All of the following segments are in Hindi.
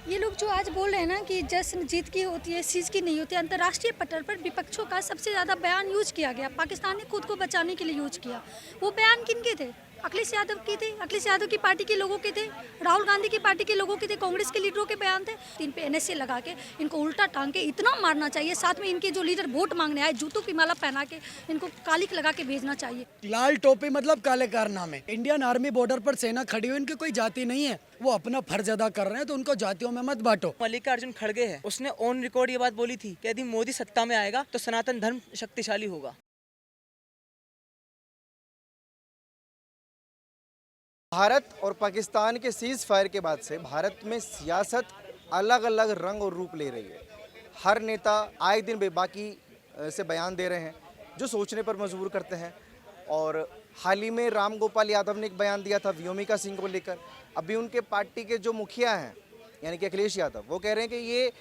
ये लोग जो आज बोल रहे हैं ना कि जश्न जीत की होती है, सीज की नहीं होती है, अंतर्राष्ट्रीय पटल पर विपक्षों का सबसे ज़्यादा बयान यूज किया गया। पाकिस्तान ने खुद को बचाने के लिए यूज किया। वो बयान किनके थे? अखिलेश यादव के थे, अखिलेश यादव की पार्टी के लोगों के थे, राहुल गांधी की पार्टी के लोगों के थे, कांग्रेस के लीडरों के बयान थे। इन पे एनएसए लगा के इनको उल्टा टांग के इतना मारना चाहिए। साथ में इनके जो लीडर वोट मांगने आए, जूतों की माला पहना के इनको कालिक लगा के भेजना चाहिए। लाल टोपी मतलब काले कारनामे। इंडियन आर्मी बॉर्डर पर सेना खड़ी हुई, इनकी कोई जाति नहीं है, वो अपना फर्ज अदा कर रहे हैं, तो उनको जातियों में मत बांटो। मल्लिकार्जुन खड़गे है, उसने ऑन रिकॉर्ड ये बात बोली थी कि यदि मोदी सत्ता में आएगा तो सनातन धर्म शक्तिशाली होगा। भारत और पाकिस्तान के सीज फायर के बाद से भारत में सियासत अलग अलग रंग और रूप ले रही है। हर नेता आए दिन बेबाकी से बयान दे रहे हैं जो सोचने पर मजबूर करते हैं। और हाल ही में राम गोपाल यादव ने एक बयान दिया था व्योमिका सिंह को लेकर। अभी उनके पार्टी के जो मुखिया हैं यानी कि अखिलेश यादव, वो कह रहे हैं कि ये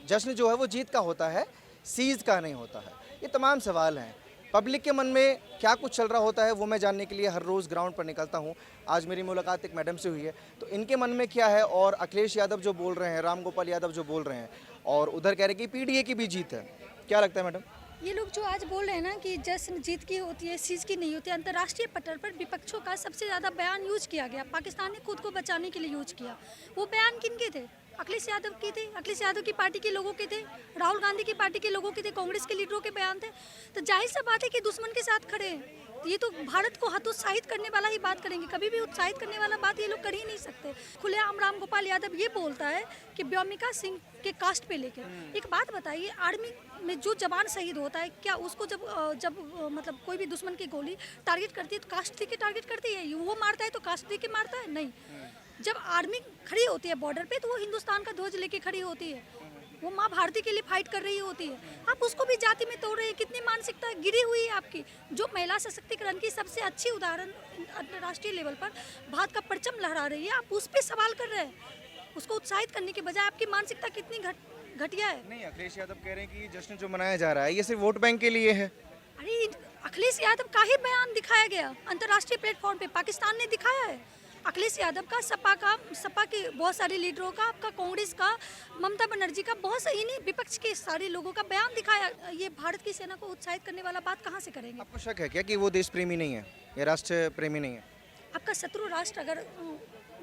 जश्न जो है वो जीत का होता है, सीज का नहीं होता है। ये तमाम सवाल हैं। पब्लिक के मन में क्या कुछ चल रहा होता है वो मैं जानने के लिए हर रोज़ ग्राउंड पर निकलता हूँ। आज मेरी मुलाकात एक मैडम से हुई है, तो इनके मन में क्या है और अखिलेश यादव जो बोल रहे हैं, राम गोपाल यादव जो बोल रहे हैं, और उधर कह रहे हैं कि पीडीए की भी जीत है। क्या लगता है मैडम? ये लोग जो आज बोल रहे हैं ना कि जश्न जीत की होती है, सीज की नहीं होती है, अंतर्राष्ट्रीय पटल पर विपक्षों का सबसे ज़्यादा बयान यूज किया गया। पाकिस्तान ने खुद को बचाने के लिए यूज किया। वो बयान किनके थे? अखिलेश यादव के थे, अखिलेश यादव की पार्टी के लोगों के थे, राहुल गांधी की पार्टी के लोगों के थे, कांग्रेस के लीडरों के बयान थे। तो जाहिर सा बात है कि दुश्मन के साथ खड़े हैं। तो ये तो भारत को हतोत्साहित करने वाला ही बात करेंगे, कभी भी उत्साहित करने वाला बात ये लोग कर ही नहीं सकते। खुलेआम राम गोपाल यादव ये बोलता है कि व्योमिका सिंह के कास्ट पे लेकर। एक बात बताइए, आर्मी में जो जवान शहीद होता है, क्या उसको जब मतलब कोई भी दुश्मन की गोली टारगेट करती है तो कास्ट के टारगेट करती है? वो मारता है तो कास्ट के मारता है? नहीं। जब आर्मी खड़ी होती है बॉर्डर पे तो वो हिंदुस्तान का ध्वज लेके खड़ी होती है, वो माँ भारती के लिए फाइट कर रही होती है। आप उसको भी जाति में तोड़ रहे हैं। कितनी मानसिकता गिरी हुई है आपकी। जो महिला सशक्तिकरण की सबसे अच्छी उदाहरण अंतर्राष्ट्रीय लेवल पर भारत का परचम लहरा रही है, आप उस पर सवाल कर रहे हैं। उसको उत्साहित करने के बजाय आपकी मानसिकता कितनी घटिया है। नहीं, अखिलेश यादव कह रहे हैं कि ये जश्न जो मनाया जा रहा है ये सिर्फ वोट बैंक के लिए है। अरे अखिलेश यादव का ही बयान दिखाया गया अंतर्राष्ट्रीय प्लेटफॉर्म पे, पाकिस्तान ने दिखाया है। अखिलेश यादव का, सपा के बहुत सारे लीडरों का, आपका कांग्रेस का, ममता बनर्जी का, बहुत सही नहीं, विपक्ष के सारे लोगों का बयान दिखाया। ये भारत की सेना को उत्साहित करने वाला बात कहाँ से करेंगे? आपको शक है क्या कि वो देश प्रेमी नहीं है या राष्ट्र प्रेमी नहीं है? आपका शत्रु राष्ट्र अगर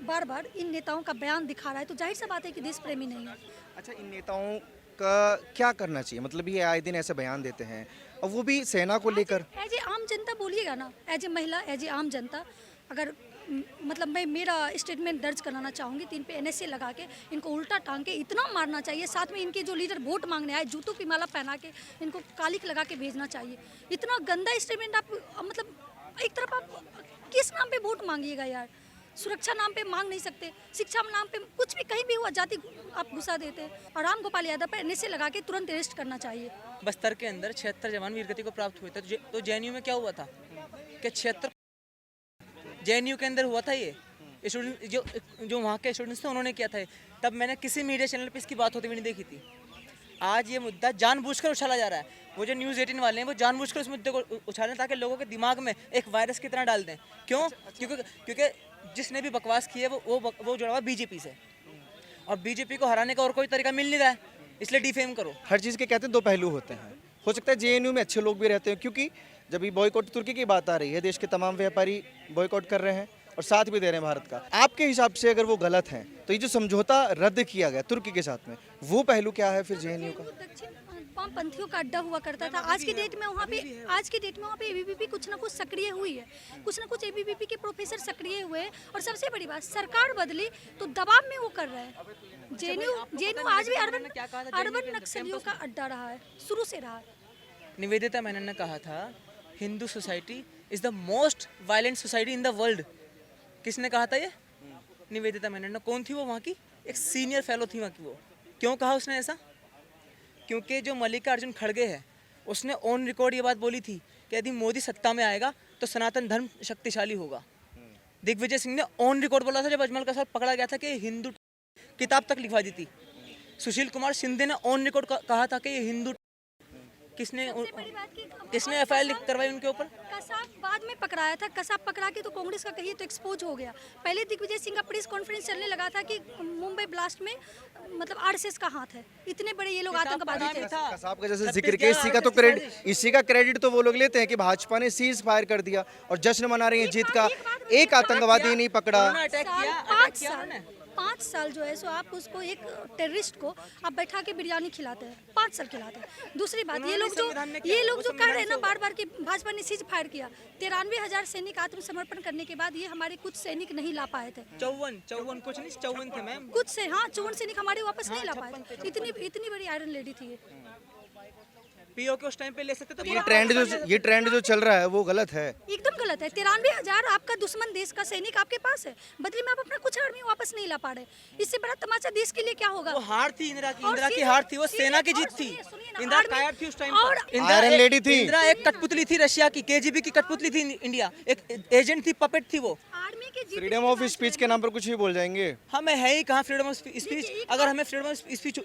बार बार इन नेताओं का बयान दिखा रहा है तो जाहिर सा बात है कि देश प्रेमी नहीं है। अच्छा, इन नेताओं का क्या करना चाहिए? मतलब ये आए दिन ऐसे बयान देते हैं और वो भी सेना को लेकर। एज ए आम जनता बोलिएगा ना, एज ए महिला, एज ए आम जनता, अगर मतलब मैं मेरा स्टेटमेंट दर्ज कराना चाहूँगी तो इन पे एनएसए लगा के इनको उल्टा टांग के इतना मारना चाहिए। साथ में इनके जो लीडर वोट मांगने आए, जूतों की माला पहना के इनको कालिक लगा के भेजना चाहिए। इतना गंदा स्टेटमेंट आप मतलब एक तरफ आप किस नाम पे वोट मांगिएगा यार? सुरक्षा नाम पे मांग नहीं सकते, शिक्षा नाम पे कुछ भी कहीं भी हुआ जाति आप घुसा देते हैं। और राम गोपाल यादव पर एनएसए लगा के तुरंत अरेस्ट करना चाहिए। बस्तर के अंदर 76 जवान वीरगति को प्राप्त हुए थे, तो जेएनयू में क्या हुआ था कि 76 जेएनयू के अंदर हुआ था। ये स्टूडेंट जो वहाँ के स्टूडेंट्स थे उन्होंने किया था। तब मैंने किसी मीडिया चैनल पे इसकी बात होती हुई नहीं देखी थी। आज ये मुद्दा जानबूझकर उछाला जा रहा है। वो जो न्यूज़ 18 वाले हैं वो जानबूझकर उस मुद्दे को उछालें ताकि लोगों के दिमाग में एक वायरस की तरह डाल दें। क्यों? क्योंकि जिसने भी बकवास की है वो जुड़ा हुआ बीजेपी से, और बीजेपी को हराने का और कोई तरीका मिल नहीं रहा है, इसलिए डिफेम करो। हर चीज़ के कहते हैं दो पहलू होते हैं। हो सकता है जेएनयू में अच्छे लोग भी रहते हैं, क्योंकि जब ये बॉयकॉट तुर्की की बात आ रही है, देश के तमाम व्यापारी बॉयकॉट कर रहे हैं और साथ भी दे रहे हैं भारत का। आपके हिसाब से अगर वो गलत है तो ये जो समझौता रद्द किया गया तुर्की के साथ में, वो पहलू क्या है फिर जेएनयू का? दक्षिण वामपंथियों का अड्डा हुआ करता था। आज की डेट में वहाँ पे एबीवीपी कुछ ना कुछ सक्रिय हुई है, कुछ ना कुछ एबीवीपी के प्रोफेसर सक्रिय हुए। और सबसे बड़ी बात, सरकार बदली तो दबाव में वो कर रहे हैं। जेएनयू आज भी अर्बन नक्सलियों का अड्डा रहा है, शुरू से रहा है। निवेदिता मेनन ने कहा था Hindu society is the most violent society in the world. किसने कहा था ये? निवेदिता मेनन ने। कौन थी वो? वहाँ की एक सीनियर फेलो थी वहाँ की। वो क्यों कहा उसने ऐसा? क्योंकि जो मल्लिकार्जुन खड़गे है उसने ऑन रिकॉर्ड ये बात बोली थी कि यदि मोदी सत्ता में आएगा तो सनातन धर्म शक्तिशाली होगा। दिग्विजय सिंह ने ऑन रिकॉर्ड बोला था जब अजमल का साथ पकड़ा गया था कि हिंदू किताब तक लिखवा दी थी। सुशील कुमार शिंदे ने ऑन रिकॉर्ड कहा था कि ये हिंदू किसने बड़ी बात की किसने एफआईआर करवाई उनके ऊपर? कसाब बाद में पकड़ाया था, कसाब पकड़ा के तो कांग्रेस का कहिए तो एक्सपोज हो गया। पहले दिग्विजय सिंह का प्रेस कॉन्फ्रेंस चलने लगा था कि मुंबई ब्लास्ट में मतलब आरएसएस का हाथ है, इतने बड़े ये लोग आतंकवादी थे। कसाब का जैसे जिक्र किया, इसी का क्रेडिट तो वो लोग लेते हैं कि भाजपा ने सीज फायर कर दिया और जश्न मना रही है जीत का। एक आतंकवादी नहीं पकड़ा। अटैक किया 5 साल जो है सो आप उसको एक टेररिस्ट को आप बैठा के बिरयानी खिलाते हैं, 5 साल खिलाते हैं। दूसरी बात ये लोग जो कह रहे हैं ना बार बार कि भाजपा ने सीज फायर किया, 93,000 सैनिक आत्मसमर्पण करने के बाद ये हमारे कुछ सैनिक नहीं ला पाए थे। 54 कुछ नहीं 54 थे मैम। कुछ से हाँ 54 सैनिक हमारे वापस नहीं ला पाए थे। इतनी बड़ी आयरन लेडी थी ये। पीओ के उस टाइम पे ले सकते तो ये ट्रेंड जो चल रहा है वो गलत है, एकदम गलत है। 93,000 आपका दुश्मन देश का सैनिक आपके पास है, बदले में आप अपना कुछ आर्मी वापस नहीं ला पा रहे। इससे बड़ा तमाचा देश के लिए क्या होगा? वो हार थी इंदिरा की हार थी, वो सेना की जीत थी। इंदिरा कायर थी उस टाइम और आयरन लेडी थी। इंदिरा एक कठपुतली थी रशिया की, केजीबी की कठपुतली थी इंडिया, एक एजेंट थी, पपेट थी वो। आर्मी के जीत फ्रीडम ऑफ स्पीच के नाम पर कुछ भी बोल जाएंगे। हमें है ही कहाँ फ्रीडम ऑफ स्पीच। अगर हमें फ्रीडम ऑफ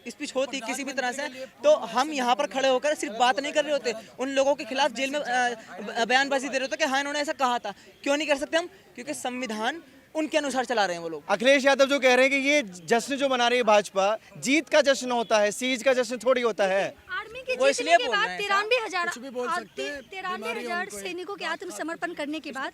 स्पीच होती किसी भी तरह से तो हम यहाँ पर खड़े होकर सिर्फ बात नहीं कर रहे होते, उन लोगों के खिलाफ जेल में बयानबाजी दे रहे होते कि हाँ इन्होंने ऐसा कहा था। क्यों नहीं कर सकते हम? क्योंकि संविधान उनके अनुसार चला रहे हैं वो लोग। अखिलेश यादव जो कह रहे हैं कि ये जश्न जो मना रही है भाजपा, जीत का जश्न होता है, सीज का जश्न थोड़ी होता है। आर्मी के वो जीतने इसलिए के बोल बाद रहे हैं 93,000 सैनिकों के आत्मसमर्पण करने के बाद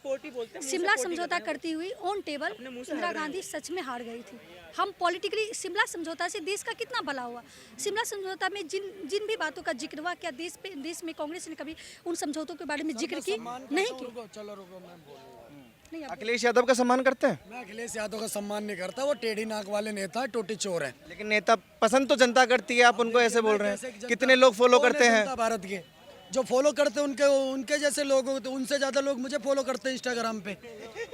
शिमला समझौता करती हुई ऑन टेबल इंदिरा गांधी सच में हार गई थी। हम पॉलिटिकली शिमला समझौता से देश का कितना भला हुआ। शिमला समझौता में जिन भी बातों का जिक्र हुआ, क्या देश में कांग्रेस ने कभी उन समझौतों के बारे में जिक्र की? नहीं की। अखिलेश यादव का सम्मान करते हैं? मैं अखिलेश यादव का सम्मान नहीं करता, वो टेढ़ी नाक वाले नेता टोटी चोर हैं। लेकिन नेता पसंद तो जनता करती है, आप उनको ऐसे बोल रहे हैं। कितने लोग फॉलो करते हैं? जनता भारत के जो फॉलो करते हैं उनके जैसे लोग होते, उनसे ज्यादा लोग मुझे फॉलो करते हैं इंस्टाग्राम पे।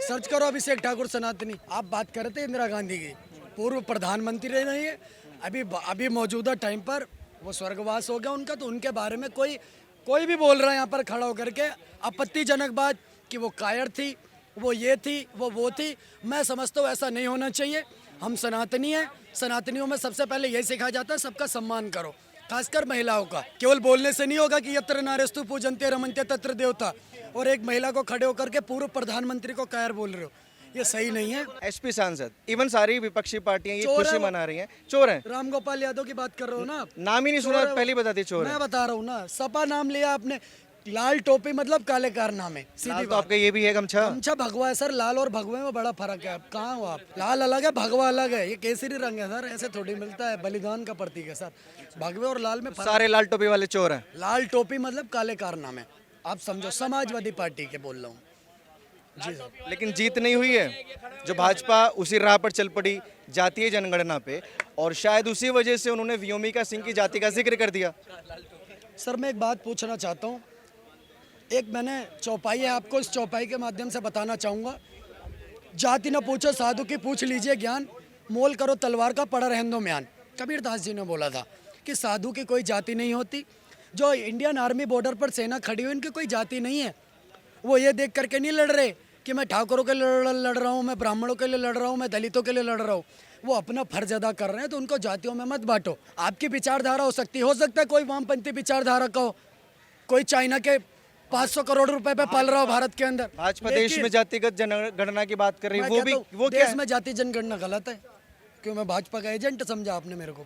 सर्च करो अभिषेक ठाकुर सनातनी। आप बात कर रहे थे इंदिरा गांधी की, पूर्व प्रधानमंत्री रही है, अभी मौजूदा टाइम पर वो स्वर्गवास हो गया उनका, तो उनके बारे में कोई भी बोल रहा है यहाँ पर खड़ा होकर के आपत्तिजनक बात कि वो कायर थी, वो ये थी, वो थी। मैं समझता हूँ ऐसा नहीं होना चाहिए। हम सनातनी हैं, सनातनियों में सबसे पहले यही सिखाया जाता है सबका सम्मान करो, खासकर महिलाओं का। केवल बोलने से नहीं होगा कि यत्र नारेस्तु पूजन्ते रमन्ते तत्र देवता, और एक महिला को खड़े होकर के पूर्व प्रधानमंत्री को कायर बोल रहे हो, ये सही नहीं है। एसपी सांसद, इवन सारी विपक्षी पार्टियां ये चोर खुशी है वो। मना रही हैं। चोर हैं। रामगोपाल यादव की बात कर रहे हो ना? नाम ही नहीं सुना, पहली बताती चोर है। मैं बता रहा हूँ ना, सपा नाम लिया आपने, लाल टोपी मतलब काले कारनामे। सीधी तो आपका ये भी है गमछा। गमछा भगवा है सर, लाल और भगवे में बड़ा फर्क है। आप कहाँ हो? आप लाल अलग है, भगवा अलग है। ये केसरी रंग है सर, ऐसे थोड़ी मिलता है, बलिदान का प्रतीक है सर। भगवे और लाल में फर्क। सारे लाल टोपी वाले चोर हैं। लाल टोपी मतलब काले कारनामे, आप समझो। समाजवादी पार्टी के बोल रहा हूँ जी सर। लेकिन जीत नहीं हुई है, जो भाजपा उसी राह पर चल पड़ी जातीय जनगणना पे, और शायद उसी वजह से उन्होंने व्योमिका सिंह की जाति का जिक्र कर दिया। सर मैं एक बात पूछना चाहता हूँ, एक मैंने चौपाई है, आपको इस चौपाई के माध्यम से बताना चाहूँगा। जाति न पूछो साधु की पूछ लीजिए ज्ञान, मोल करो तलवार का पड़ा रहन दो म्यान। कबीरदास जी ने बोला था कि साधु की कोई जाति नहीं होती। जो इंडियन आर्मी बॉर्डर पर सेना खड़ी हुई, उनकी कोई जाति नहीं है। वो ये देख करके नहीं लड़ रहे कि मैं ठाकुरों के लिए लड़ रहा हूँ, मैं ब्राह्मणों के लिए लड़ रहा हूँ, मैं दलितों के लिए लड़ रहा हूँ। वो अपना फर्ज अदा कर रहे हैं, तो उनको जातियों में मत बांटो। आपकी विचारधारा हो सकती है, हो सकता है कोई वामपंथी विचारधारा का हो, कोई चाइना के 500 करोड़ रुपए पे पल रहा हो भारत के अंदर। भाजपा देश में जातिगत जनगणना की बात कर रही है, वो क्या देश है? में जाति जनगणना गलत है। क्यों मैं भाजपा का एजेंट समझा आपने मेरे को?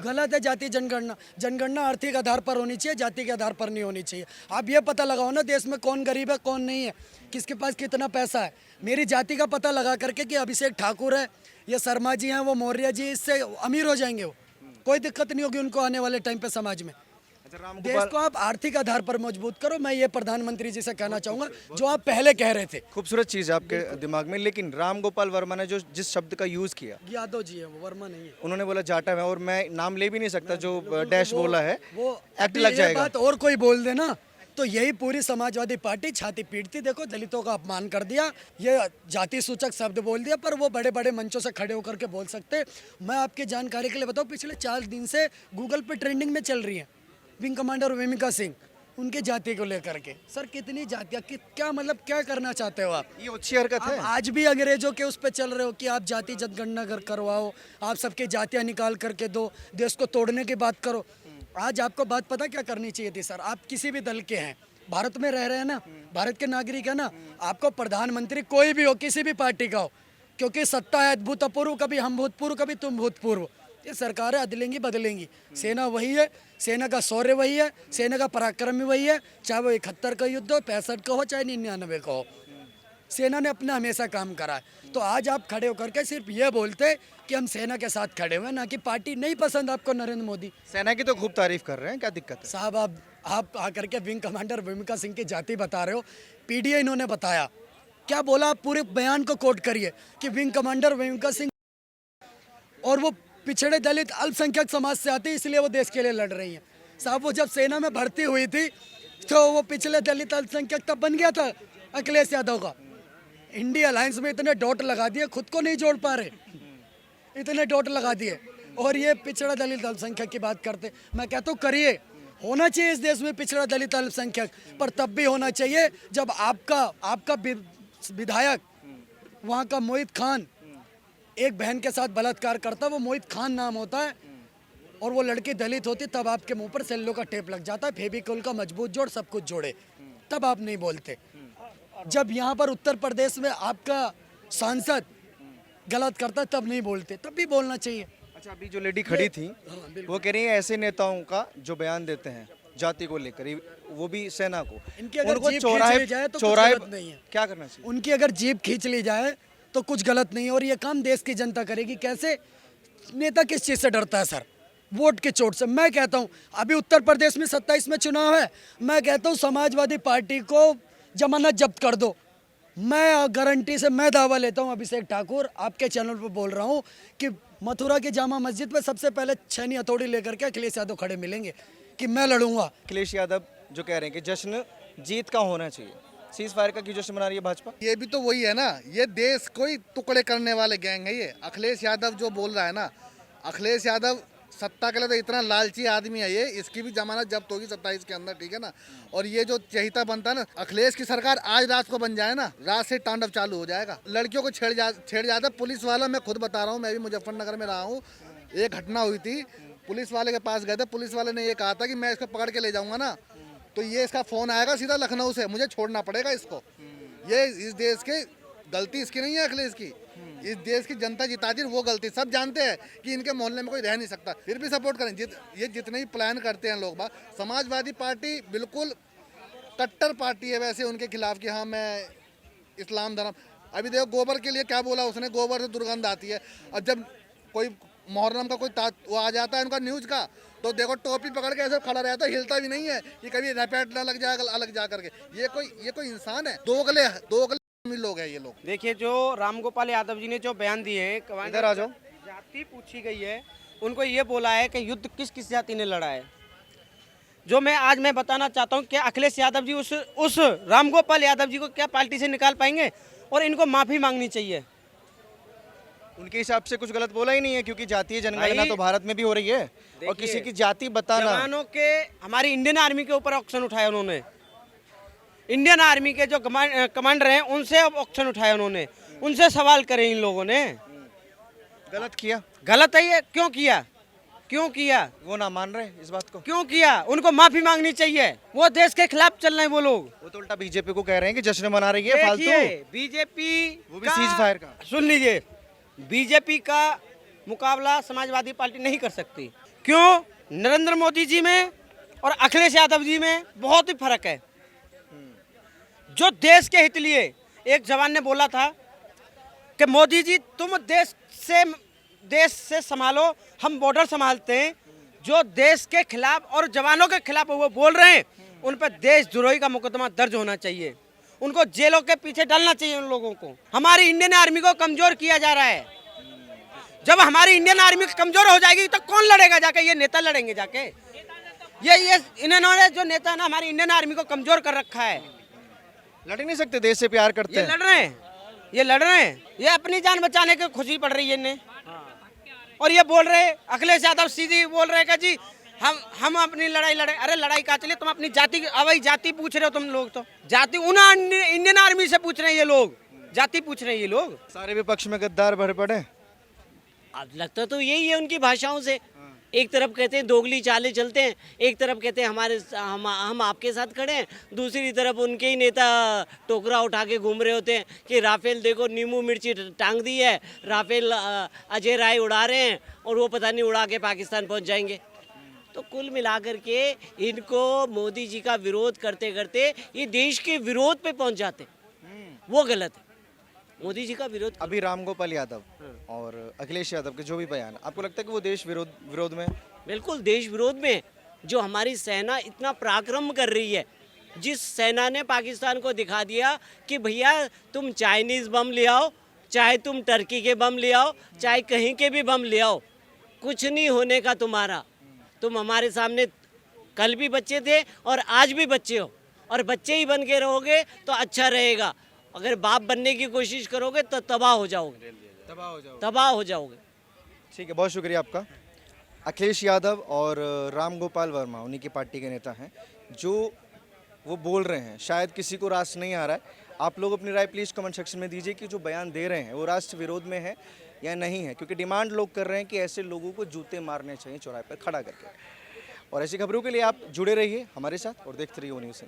गलत है जाति जनगणना। जनगणना आर्थिक आधार पर होनी चाहिए, जाति के आधार पर नहीं होनी चाहिए। आप ये पता लगाओ ना देश में कौन गरीब है कौन नहीं है, किसके पास कितना पैसा है। मेरी जाति का पता लगा करके कि अभिषेक ठाकुर है, ये शर्मा जी हैं, वो मौर्य जी, इससे अमीर हो जाएंगे वो। कोई दिक्कत नहीं होगी उनको आने वाले टाइम पे समाज में। देश को आप आर्थिक आधार पर मजबूत करो। मैं ये प्रधानमंत्री जी से कहना चाहूंगा जो आप पहले कह रहे थे। खूबसूरत चीज है आपके दिमाग में, लेकिन राम गोपाल वर्मा ने जो जिस शब्द का यूज किया, यादव जी है वो, वर्मा नहीं है। उन्होंने बोला जाटा है, और मैं नाम ले भी नहीं सकता, जो डैश बोला है वो एक्ट लग ये जाएगा। बात और कोई बोल देना तो यही पूरी समाजवादी पार्टी छाती पीटती। देखो दलितों का अपमान कर दिया, ये जाति सूचक शब्द बोल दिया, पर वो बड़े बड़े मंचों से खड़े होकर के बोल सकते। मैं आपकी जानकारी के लिए बताऊं, पिछले 4 दिन से गूगल पे ट्रेंडिंग में चल रही है विंग कमांडर व्योमिका सिंह, उनके जाति को लेकर के। सर कितनी जातियाँ, क्या मतलब क्या करना चाहते हो आप? ये अच्छी हरकत है। आप आज भी अंग्रेजों के उस पर चल रहे हो कि आप जाति जनगणना करवाओ, आप सबके जातियाँ निकाल करके दो, देश को तोड़ने की बात करो। आज आपको बात पता क्या करनी चाहिए थी सर, आप किसी भी दल के हैं, भारत में रह रहे हैं ना, भारत के नागरिक है ना, आपको प्रधानमंत्री कोई भी हो, किसी भी पार्टी का हो, क्योंकि सत्ता है भूतपूर्व, कभी हम भूतपूर्व कभी तुम भूतपूर्व, ये सरकारें अदलेंगी बदलेंगी, सेना वही है, सेना का शौर्य वही है, सेना का पराक्रम भी वही है, चाहे वो 71 का युद्ध हो, 65 का हो, चाहे 99 का हो, सेना ने अपना हमेशा काम करा है। तो आज आप खड़े होकर के सिर्फ ये बोलते कि हम सेना के साथ खड़े हुए हैं, ना कि पार्टी नहीं पसंद आपको नरेंद्र मोदी। सेना की तो खूब तारीफ कर रहे हैं, क्या दिक्कत है? साहब आप आकर के विंग कमांडर भूमिका सिंह की जाति बता रहे हो, पीडीए इन्होंने बताया, क्या बोला आप पूरे बयान को कोट करिए कि विंग कमांडर भूमिका सिंह और वो पिछड़े दलित अल्पसंख्यक समाज से आती, इसलिए वो देश के लिए लड़ रही हैं। साहब वो जब सेना में भर्ती हुई थी तो वो पिछले दलित अल्पसंख्यक तब बन गया था अखिलेश यादव का। इंडिया अलायंस में इतने डॉट लगा दिए, खुद को नहीं जोड़ पा रहे, इतने डॉट लगा दिए, और ये पिछड़ा दलित अल्पसंख्यक की बात करते। मैं कहता हूँ करिए, होना चाहिए इस देश में पिछड़ा दलित अल्पसंख्यक, पर तब भी होना चाहिए जब आपका विधायक वहाँ का मोहित खान एक बहन के साथ बलात्कार करता, वो मोहित खान नाम होता है, और वो लड़की दलित होती, तब आपके मुंह पर सेल्लो का टेप लग जाता है, फेविकोल का मजबूत जोड़ सब कुछ जोड़े, तब आप नहीं बोलते। जब यहाँ पर उत्तर प्रदेश में आपका सांसद गलत करता है तब नहीं बोलते, तब भी बोलना चाहिए। अच्छा, अभी जो लेडी खड़ी थी वो कह रही है ऐसे नेताओं का जो बयान देते हैं जाति को लेकर, वो भी सेना को, इनकी अगर उनको जीभ खींच ली जाए तो कुछ गलत नहीं है। क्या करना चाहिए? उनकी अगर जीभ खींच ली जाए तो कुछ गलत नहीं है, और ये काम देश की जनता करेगी। कैसे? नेता किस चीज़ से डरता है सर? वोट के चोट से। मैं कहता हूँ अभी उत्तर प्रदेश में 27 में चुनाव है, मैं कहता हूँ समाजवादी पार्टी को जमानत जब्त कर दो। मैं गारंटी से मैं दावा लेता हूँ, अभिषेक ठाकुर आपके चैनल पर बोल रहा हूँ कि मथुरा की जामा मस्जिद पे सबसे पहले छेनी हथौड़ी लेकर के अखिलेश यादव खड़े मिलेंगे कि मैं लड़ूंगा। अखिलेश यादव जो कह रहे हैं कि जश्न जीत का होना चाहिए, सीज फायर का क्यों जश्न मना रही है भाजपा? ये भी तो वही है ना, ये देश को ही टुकड़े करने वाले गैंग है ये। अखिलेश यादव जो बोल रहा है ना, अखिलेश यादव सत्ता के लिए तो इतना लालची आदमी है ये, इसकी भी जमानत जब्त होगी 27 के अंदर, ठीक है ना। और ये जो चहिता बनता है ना, अखिलेश की सरकार आज रात को बन जाए ना, रात से तांडव चालू हो जाएगा। लड़कियों को छेड़ जाता पुलिस वाला, मैं खुद बता रहा हूँ, मैं भी मुजफ्फरनगर में रहा हूँ, एक घटना हुई थी, पुलिस वाले के पास गए थे, पुलिस वाले ने ये कहा था कि मैं इसको पकड़ के ले जाऊंगा ना तो ये इसका फोन आएगा सीधा लखनऊ से, मुझे छोड़ना पड़ेगा इसको। ये इस देश के गलती इसकी नहीं है अखिलेश की, इस देश की जनता जिताती है, वो गलती सब जानते हैं कि इनके मोहल्ले में कोई रह नहीं सकता, फिर भी सपोर्ट करें। ये जितने भी प्लान करते हैं लोग, समाजवादी पार्टी बिल्कुल कट्टर पार्टी है वैसे उनके खिलाफ कि हाँ मैं इस्लाम धर्म। अभी देखो गोबर के लिए क्या बोला उसने, गोबर से दुर्गंध आती है। अब जब कोई मुहर्रम का कोई वो आ जाता है उनका न्यूज़ का, तो देखो टोपी पकड़ के ऐसे खड़ा रहता है, हिलता भी नहीं है कि कभी रैपेट ना लग जाएगा अलग जा करके। ये कोई इंसान है? दोगले लोग हैं ये लोग। देखिए, जो रामगोपाल यादव जी ने जो बयान दिए हैं, इधर आ जाओ, जाति पूछी गई है, उनको ये बोला है कि युद्ध किस किस जाति ने लड़ा है। जो मैं बताना चाहता हूँ कि अखिलेश यादव जी उस रामगोपाल यादव जी को क्या पार्टी से निकाल पाएंगे, और इनको माफ़ी मांगनी चाहिए। उनके हिसाब से कुछ गलत बोला ही नहीं है, क्योंकि जातीय जनगणना तो भारत में भी हो रही है, और किसी की जाति बताना। जवानों के, हमारी इंडियन आर्मी के ऊपर ऑक्शन उठाया उन्होंने, इंडियन आर्मी के जो कमांडर हैं उनसे ऑक्शन उठाया उन्होंने, उनसे सवाल करे इन लोगों ने। गलत किया, गलत है ये। क्यों किया वो ना मान रहे इस बात को? क्यों किया? उनको माफी मांगनी चाहिए, वो देश के खिलाफ चल रहे हैं वो लोग। वो तो उल्टा बीजेपी को कह रहे हैं कि जश्न मना रही है फालतू। बीजेपी वो भी सीज फायर का। सुन लीजिए, बीजेपी का मुकाबला समाजवादी पार्टी नहीं कर सकती। क्यों? नरेंद्र मोदी जी में और अखिलेश यादव जी में बहुत ही फर्क है। जो देश के हित लिए, एक जवान ने बोला था कि मोदी जी तुम देश से संभालो, हम बॉर्डर संभालते हैं। जो देश के खिलाफ और जवानों के खिलाफ वो बोल रहे हैं, उन पर देशद्रोही का मुकदमा दर्ज होना चाहिए, उनको जेलों के पीछे डालना चाहिए उन लोगों को। हमारी इंडियन आर्मी को कमजोर किया जा रहा है। जब हमारी इंडियन आर्मी कमजोर हो जाएगी तो कौन लड़ेगा जाके? ये नेता लड़ेंगे जाके। ये इन्होंने जो नेता ना हमारी इंडियन आर्मी को कमजोर कर रखा है। लड़ नहीं सकते, देश से प्यार करते हैं। ये लड़ रहे हैं, ये अपनी जान बचाने की खुशी पड़ रही है इन्हें। और ये बोल रहे, अखिलेश यादव सीधी बोल रहे कि जी हम अपनी लड़ाई लड़े। अरे लड़ाई का चलिए, तुम अपनी जाति, अवई जाति पूछ रहे हो तुम लोग, तो जाति उन इंडियन आर्मी से पूछ रहे हैं ये लोग, जाति पूछ रहे हैं ये लोग। सारे विपक्ष में गद्दार भर पड़े। अब लगता तो यही है उनकी भाषाओं से एक तरफ कहते हैं दोगली चालें चलते हैं, एक तरफ कहते हैं हम आपके साथ खड़े हैं, दूसरी तरफ उनके ही नेता टोकरा उठा के घूम रहे होते हैं कि राफेल देखो नींबू मिर्ची टांग दी है, राफेल अजय राय उड़ा रहे हैं और वो पता नहीं उड़ा के पाकिस्तान पहुंच जाएंगे। तो कुल मिलाकर के इनको मोदी जी का विरोध करते करते ये देश के विरोध पे पहुंच जाते, वो गलत है। मोदी जी का विरोध अभी रामगोपाल यादव और अखिलेश यादव के जो भी बयान, आपको लगता है कि वो देश विरोध में? बिल्कुल देश विरोध में। जो हमारी सेना इतना पराक्रम कर रही है, जिस सेना ने पाकिस्तान को दिखा दिया कि भैया तुम चाइनीज़ बम ले आओ, चाहे तुम टर्की के बम ले आओ, चाहे कहीं के भी बम ले आओ, कुछ नहीं होने का तुम्हारा। तुम हमारे सामने कल भी बच्चे थे और आज भी बच्चे हो, और बच्चे ही बन के रहोगे तो अच्छा रहेगा। अगर बाप बनने की कोशिश करोगे तो तबाह हो जाओगे। ठीक है, बहुत शुक्रिया आपका। अखिलेश यादव और रामगोपाल वर्मा उन्हीं की पार्टी के नेता हैं। जो वो बोल रहे हैं शायद किसी को रास नहीं आ रहा है। आप लोग अपनी राय प्लीज़ कमेंट सेक्शन में दीजिए कि जो बयान दे रहे हैं वो राष्ट्र विरोध में है या नहीं है, क्योंकि डिमांड लोग कर रहे हैं कि ऐसे लोगों को जूते मारने चाहिए चौराहे पर खड़ा करके। और ऐसी खबरों के लिए आप जुड़े रहिए हमारे साथ और देखते रहिए वो न्यूज़।